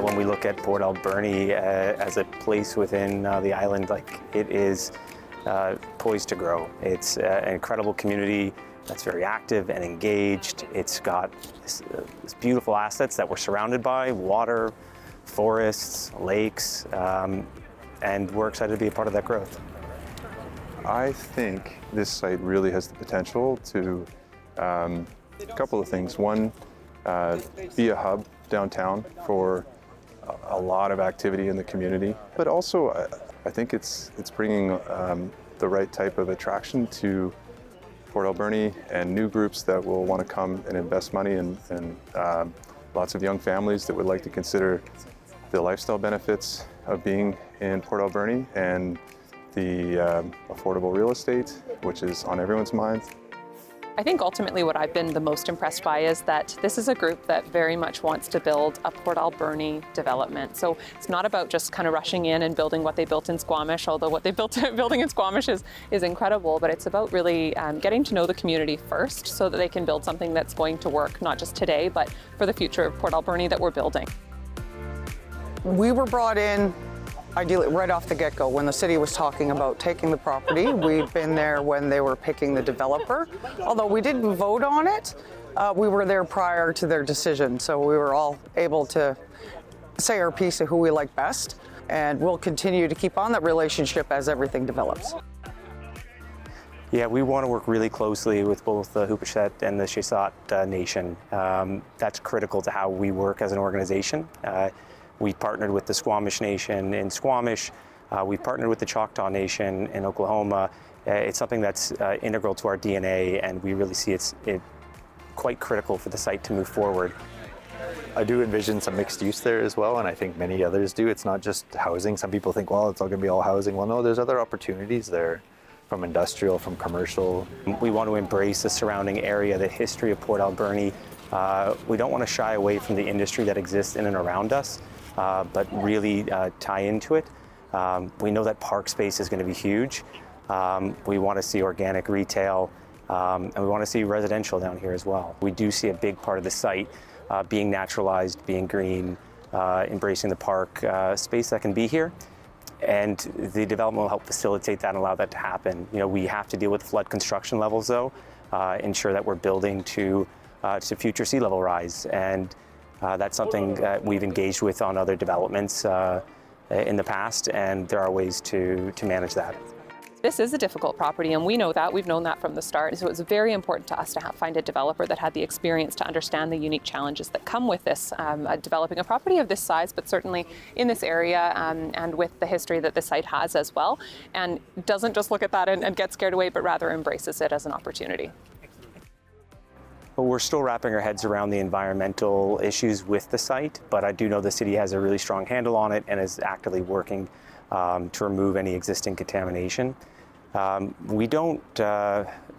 When we look at Port Alberni as a place within the island, like it is poised to grow. It's an incredible community that's very active and engaged. It's got this beautiful assets that we're surrounded by, water, forests, lakes, and we're excited to be a part of that growth. I think this site really has the potential to a couple of things. One, be a hub downtown for a lot of activity in the community, but also I think it's bringing the right type of attraction to Port Alberni and new groups that will want to come and invest money, and lots of young families that would like to consider the lifestyle benefits of being in Port Alberni and the affordable real estate, which is on everyone's mind. I think ultimately what I've been the most impressed by is that this is a group that very much wants to build a Port Alberni development. So it's not about just kind of rushing in and building what they built in Squamish, although what they building in Squamish is incredible, but it's about really getting to know the community first so that they can build something that's going to work not just today, but for the future of Port Alberni that we're building. We were brought in ideally right off the get-go when the city was talking about taking the property. We'd been there when they were picking the developer. Although we didn't vote on it, we were there prior to their decision, so we were all able to say our piece of who we like best, and we'll continue to keep on that relationship as everything develops. Yeah, we want to work really closely with both the Hupichet and the Shesat Nation. That's critical to how we work as an organization. We partnered with the Squamish Nation in Squamish. We partnered with the Choctaw Nation in Oklahoma. It's something that's integral to our DNA, and we really see it quite critical for the site to move forward. I do envision some mixed use there as well, and I think many others do. It's not just housing. Some people think, well, it's all going to be all housing. Well, no, there's other opportunities there, from industrial, from commercial. We want to embrace the surrounding area, the history of Port Alberni. We don't want to shy away from the industry that exists in and around us, but really tie into it. We know that park space is going to be huge. We want to see organic retail, and we want to see residential down here as well. We do see a big part of the site being naturalized, being green, embracing the park space that can be here. And the development will help facilitate that and allow that to happen. You know, we have to deal with flood construction levels though, ensure that we're building to future sea level rise. And that's something that we've engaged with on other developments in the past, and there are ways to manage that. This is a difficult property, and we know that. We've known that from the start. So it's very important to us to find a developer that had the experience to understand the unique challenges that come with this, developing a property of this size, but certainly in this area and with the history that the site has as well, and doesn't just look at that and get scared away, but rather embraces it as an opportunity. But we're still wrapping our heads around the environmental issues with the site, but I do know the city has a really strong handle on it and is actively working to remove any existing contamination. We don't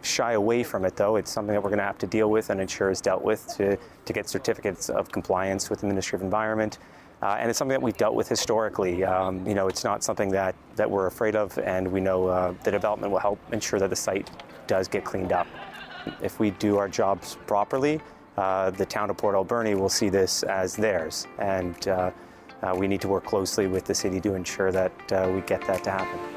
shy away from it though. It's something that we're going to have to deal with and ensure is dealt with to get certificates of compliance with the Ministry of Environment. And it's something that we've dealt with historically. You know, it's not something that we're afraid of, and we know the development will help ensure that the site does get cleaned up. If we do our jobs properly, the town of Port Alberni will see this as theirs, and we need to work closely with the city to ensure that we get that to happen.